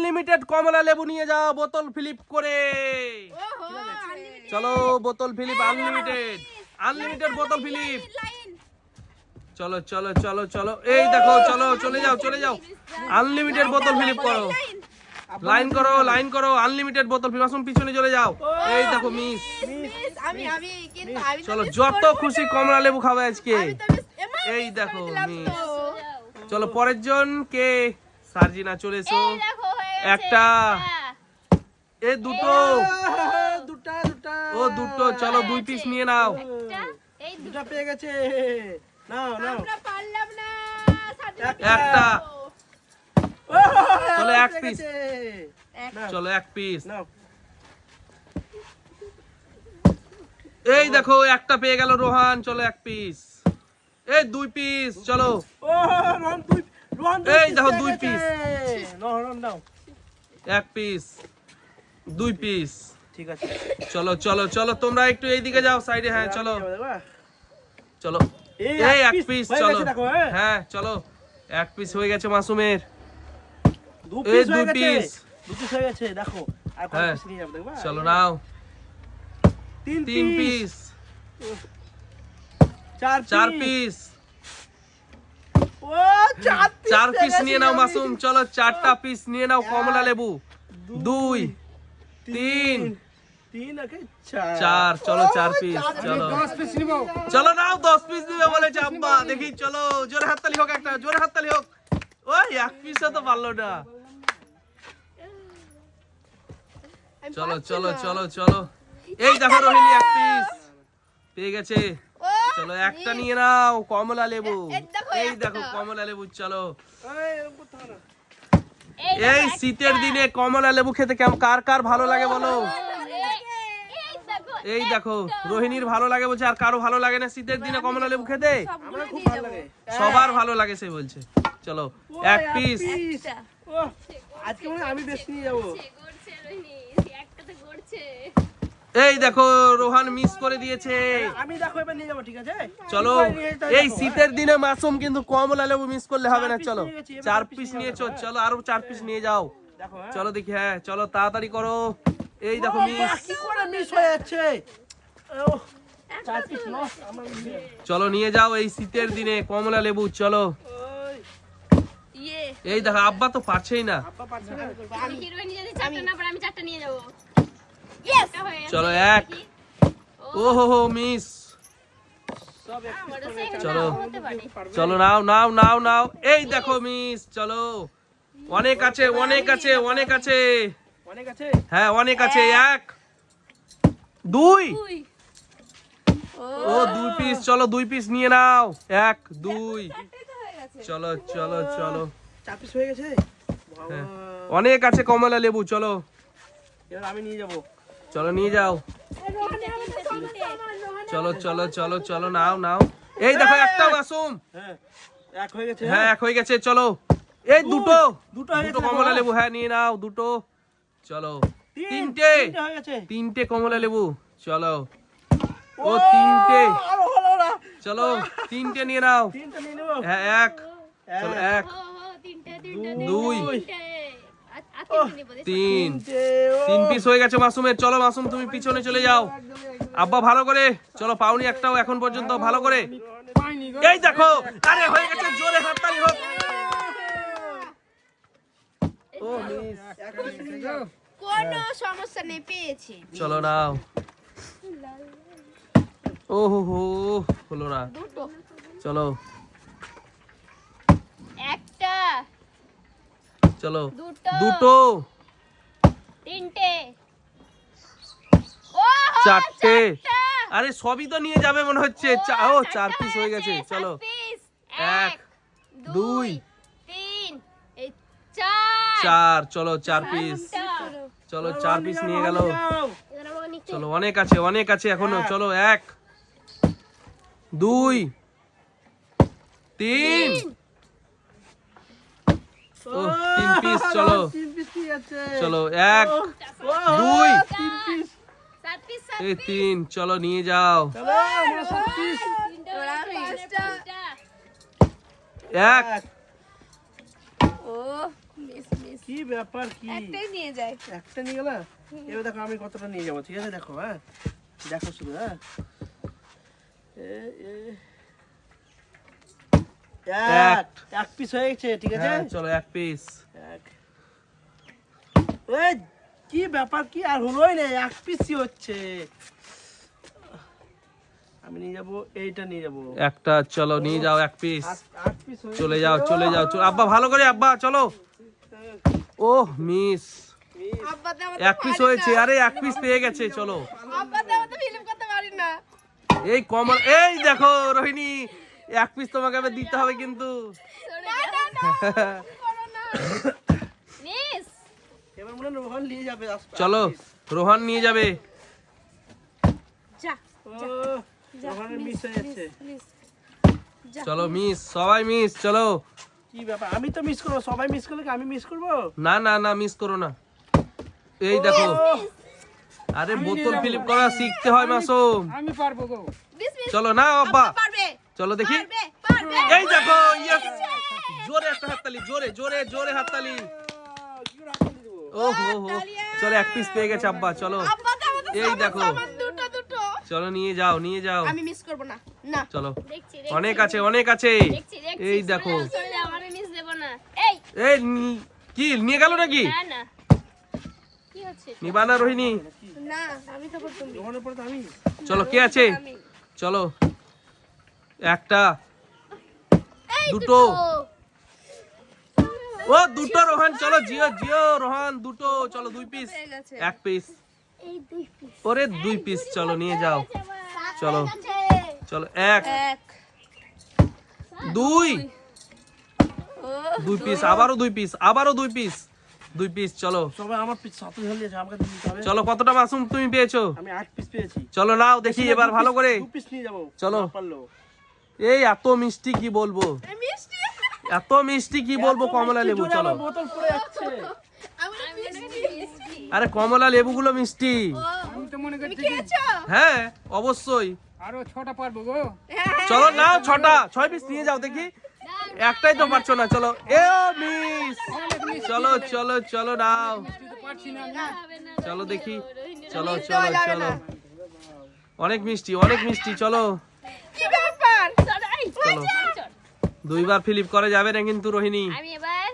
Unlimited কমলা লেবু নিয়ে যাও বোতল ফিলিপ করে। চলো বোতল ফিলিপ আনলিমিটেড বোতল ফিলিপ। চলো চলো চলো চলো, এই দেখো, চলো চলে যাও আনলিমিটেড বোতল ফিলিপ করো, লাইন করো আনলিমিটেড বোতল ফিলিপ। আসুন পিছনে চলে যাও, এই দেখো মিস। চলো যত খুশি কমলা লেবু খাবে আজকে, এই দেখো মিস। চলো পরের জন কে? সার্জিনা চলে এসো। একটা, এ দুটো, ও দুটো, চলো 2 পিস নিয়ে নাও। দুটো পেয়ে গেছে, নাও একটা, চলো 1 পিস, চলো 1 পিস। এই দেখো একটা পেয়ে গেল রোহান, চলো 1 পিস। এই 2 পিস, চলো। এই দেখো 2 পিস, 1 পিস, 2 পিস। ঠিক আছে, চলো চলো চলো, তোমরা একটু এইদিকে যাও সাইডে। হ্যাঁ চলো চলো, এই 1 পিস, চলো। হ্যাঁ চলো 1 পিস হয়ে গেছে মাসুমের। এই 2 পিস হয়ে গেছে, দেখো আর কত হ্যাঁ পিস নিয়ে যাবে দেখবা। চলো নাও 3 পিস, 4 পিস, ও 4 পিস নিয়ে নাও মাসুম। চলো 4টা পিস নিয়ে নাও কমলা লেবু। 2 3 4, চলো 4 পিস, চলো 10 পিস নিব। চলো নাও 10 পিস দিবে বলেছে আব্বা। দেখি চলো, জোরে হাততালি হোক, একটা জোরে হাততালি হোক। ওই 1 পিসও তো পারলো না। চলো চলো চলো চলো, এই দেখো রোহিণী 1 পিস পেয়ে গেছে। চলো একটা নিয়ে নাও কমলা লেবু, এই দেখো কমলা লেবু। চলো এই শীতের দিনে কমলা লেবু খেতে কার কার ভালো লাগে বলো? এই দেখো রোহিণীর ভালো লাগে বলছে, আর কারো ভালো লাগে না শীতের দিনে কমলা লেবু খেতে? আমার খুব ভালো লাগে, সবার ভালো লাগে সে বলছে। চলো 1 পিস। আজকে মনে হয় আমি বেশি নিয়ে যাবো। এই দেখো রোহান মিস করে দিয়েছে। আমি দেখো এবার নিয়ে যাবো, ঠিক আছে? চলো এই শীতের দিনে মাসুম কিন্তু কমলা লেবু মিস করলে হবে না। চলো 4 পিস নিয়েছো, চলো আরো 4 পিস নিয়ে যাও। দেখো চলো দেখি, হ্যাঁ চলো তাড়াতাড়ি করো। এই দেখো মিস, কি করে মিস হয়ে যাচ্ছে। 4 পিস লস আমার। চলো নিয়ে যাও এই শীতের দিনে কমলা লেবু। চলো এই দেখো আব্বা তো পারছেই না। চলো 1, ও হো মিস। চলো চলো নাও নাও নাও নাও, এই দেখো মিস। চলো অনেক আছে, হ্যাঁ অনেক আছে। 1 2, ও 2 পিস, চলো 2 পিস নিয়ে নাও। 1 2, চলো চলো চলো, 4 পিস হয়ে গেছে। হ্যাঁ, অনেক আছে কমলা লেবু। চলো এবার আমি নিয়ে যাবো। চলো নিয়ে যাও। চলো চলো চলো চলো নাও নাও, এই দেখো একটা মাসুম। হ্যাঁ 1 হয়ে গেছে। হ্যাঁ 1 হয়ে গেছে। চলো এই দুটো হয়ে গেছে কমলা লেবু, হ্যাঁ নিয়ে নাও দুটো। চলো 3টে হয়ে গেছে। 3টে কমলা লেবু। চলো ও 3টে, আরো হলো না। চলো 3টে নিয়ে নাও। 3টা নিয়ে নেবো। হ্যাঁ 1, চলো 1 2 3, 3 পিস হয়ে গেছে মাসুমের। চলো মাসুম তুমি পিছনে চলে যাও। আব্বা ভালো করে, চলো পাওনি একটাও এখন পর্যন্ত, ভালো করে। এই দেখো, আরে হয়ে গেছে, জোরে হাততালি হোক। ও মিস, কোনো সমস্যা নেই, পেয়েছি। চলো নাও। ও হো হো, হলো না। দুটো, চলো একটা, চলো দুটো, দুটো, তিনটে, ও 4টে। আরে সবই তো নিয়ে যাবে মনে হচ্ছে। ও 4 পিস হয়ে গেছে। চলো 1 2 3, এই 4, চলো 4 পিস। চলো 4 পিস নিয়ে গেল। চলো অনেক আছে এখনো। চলো 1 2 3, ও 3 পিস। চলো 3 পিস কি আছে? চলো 1 2 7 পিস, এই 3, চলো নিয়ে যাও। চলো আমরা 7 পিস। 1 ও ও মিস মিস কি ব্যাপার কি একটাই নিয়ে যায় একটা নিয়ে গেলা এবার দেখো আমি কতটা নিয়ে যাবো ঠিক আছে দেখো হ্যাঁ দেখো শুধু হ্যাঁ এক। এক পিস হয়ে গেছে ঠিক আছে হ্যাঁ চলো এক পিস। এক। এই কি ব্যাপার কি আর হলোই না এক পিসই হচ্ছে আমি নিয়ে যাবো এইটা নিয়ে যাবো একটা চলো নিয়ে যাও এক পিস। আট পিস হয়ে চলে যাও চলে যাও আব্বা ভালো করে আব্বা চলো। ওহ মিস, আব্বাতে আমাদের এক পিস হয়েছে। আরে এক পিস পেয়ে গেছে চলো। আব্বাতে আমাদের ফিল্ম করতে পারি না এই কমল এই দেখো রোহিণী এক পিস তোমাকে আবার দিতে হবে কিন্তু। মিস এবার মনে হয় রোহন নিয়ে যাবে চলো রোহান নিয়ে যাবে। যা ও রোহনের মিস হয়ে যাচ্ছে মিস চলো মিস সবাই মিস চলো। কি ব্যাপার আমি তো মিস করবো সবাই মিস করলে কি আমি মিস করবো না না না মিস করো না। এই দেখো আরে বোতল ফিলিপ করা শিখতে হয় মাসুম। আমি পারবো গো মিস মিস চলো না আব্বা পারবে চলো দেখি। পারবে পারবে এই দেখো ইয়েস জোরে একটা হাততালি জোরে জোরে জোরে হাততালি। ও হো হো চলো এক পিস পেয়ে গেছে আব্বা চলো। আব্বাতে আমাদের এই দেখো দুটো দুটো চলো নিয়ে যাও নিয়ে যাও আমি মিস করব না না চলো। দেখছি অনেক আছে অনেক আছে। দেখছি দেখছি এই দেখো চলে যাও আমি মিস দেব না। এই এই কি নিয়ে গেল নাকি না না কি হচ্ছে নিবা না রোহিণী? না আমি তো করতাম রোহনের পরে তো আমি চলো কে আছে আমি চলো একটা দুটো ও দুটো রোহান চলো জিও জিও রোহান দুটো চলো দুই পিস হয়ে গেছে এক পিস এই দুই পিস ওরে দুই পিস চলো নিয়ে যাও চলো চলো এক এক দুই ও দুই পিস আবারও দুই পিস আবারও দুই পিস দুই পিস চলো সবাই আমার পিস সাথে ধরে দিয়েছে আমাকে দিতে হবে চলো কতটা মাসুম তুমি পেয়েছো আমি 8 পিস পেয়েছি চলো নাও দেখি এবার ভালো করে দু পিস নিয়ে যাবো চলো। না পারলো এই এত মিষ্টি কি বলবো মিষ্টি এত মিষ্টি কি বলবো কমলা লেবু জোরে চলো আমার বোতল পড়ে যাচ্ছে আমি মিষ্টি আরে কমলা লেবুগুলো মিষ্টি আমি তো মনে তুমি খেয়েছো হ্যাঁ অবশ্যই আরো 6টা পারবো গো হ্যাঁ চলো নাও ছটা ছয় পিস নিয়ে যাও দেখি একটাই তো পারছো না চলো এ মিস চলো চলো চলো নাও চলো দেখি চলো চলো চলো অনেক মিষ্টি চলো কি ব্যাপার চলো দুইবার ফিলিপ করা যাবে না কিন্তু রোহিণী আমি এবার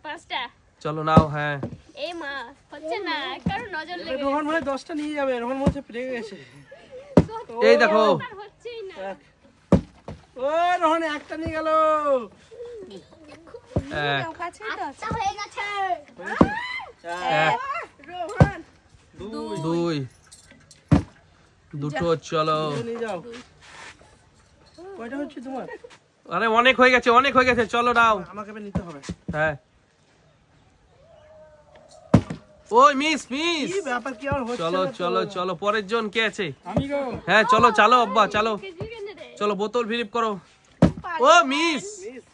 পাঁচটা চলো নাও হ্যাঁ এই মা হচ্ছে না কারণ নজর লেগে রোহন মানে 10টা নিয়ে যাবে রোহন মনে পেরে গেছে এই দেখো আর হচ্ছেই না ও রোহন একটা নিয়ে গেল এক কাছে তো আছে হয়ে গেছে এক রোহন দুই দুটো চলো নিয়ে যাও কয়টা হচ্ছে তোমার আরে অনেক হয়ে গেছে চলো নাও আমাকে এবার নিতে হবে হ্যাঁ ওই মিস মিস কি ব্যাপার কি আর হচ্ছে চলো না তো? চলো চলো পরের জন কে আছে আমি গো হ্যাঁ চলো চালো আব্বা চালো চলো বোতল ফিলিপ করো ও মিস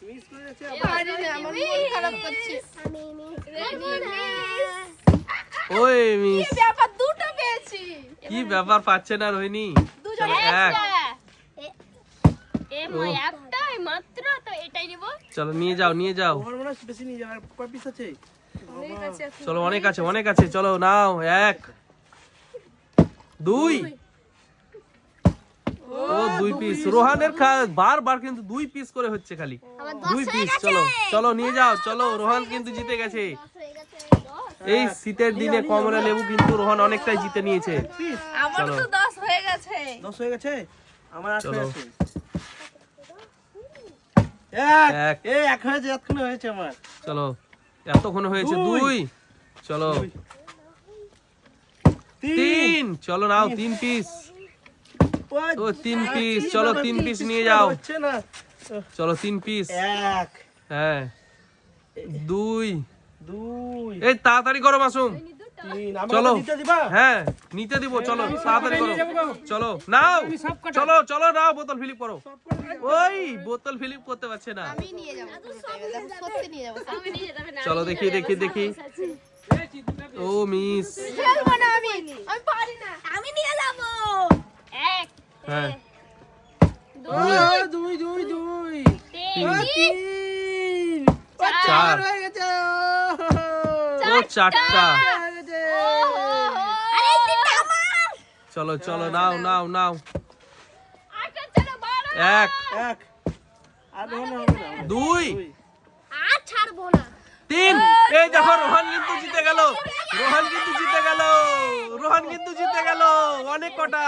মিস করে যাচ্ছে পারি না আমার মন খারাপ করছিস ওই মিস কি ব্যাপার দুটো পেয়েছি কি ব্যাপার পাচ্ছে না রোহিণী দুজন এক এ মা একটাই মাত্র তো এটাই নিব চলো নিয়ে যাও রোহন মনে হয় বেশি নিয়ে যাবে কয় পিস আছে অনেক আছে এখন। চলো অনেক আছে চলো নাও এক দুই ও দুই পিস রোহানের বারবার কিন্তু দুই পিস করে হচ্ছে খালি দুই পিস চলো চলো নিয়ে যাও চলো রোহান কিন্তু জিতে গেছে এই শীতের দিনে কমলা লেবু কিন্তু রোহান অনেকটাই জিতে নিয়েছে পিস আমার চলো। তো 10 হয়ে গেছে 10 হয়ে গেছে আমার 8 চলো। হয়ে গেছে এক। এক হয়েছে এতক্ষণ হয়েছে আমার চলো এতক্ষণ হয়েছে দুই। দুই চলো দুই। তিন চলো নাও তিন পিস ও তিন পিস চলো তিন পিস নিয়ে যাও হচ্ছে না চলো তিন পিস এক হ্যাঁ দুই দুই এই তাড়াতাড়ি করো মাসুম তিন আমাকে চলো দিতে দিবা হ্যাঁ নিতে দিব চলো তাড়াতাড়ি করো চলো নাও চলো নাও বোতল ফিলিপ করো ওই বোতল ফিলিপ করতে পারছে না আমি নিয়ে যাব দেখো সত্যি নিয়ে যাব আমি নিয়ে যাবে না চলো দেখি ও মিস খেলবো না আমি পারি না আমি নিয়ে যাব এক হ্যাঁ দুই দুই দুই তিন তিন চার হয়ে গেছে ও 4টা। হয়ে গেছে। আরে এই তিনটা আমার। চলো চলো নাও নাও নাও। আচ্ছা চলো বড় 1 এক। আর হবে না। 2 আর ছাড়বো না। 3। এই দেখো রোহান কিন্তু জিতে গেল, রোহান কিন্তু জিতে গেল, রোহান কিন্তু জিতে গেল অনেক কটা।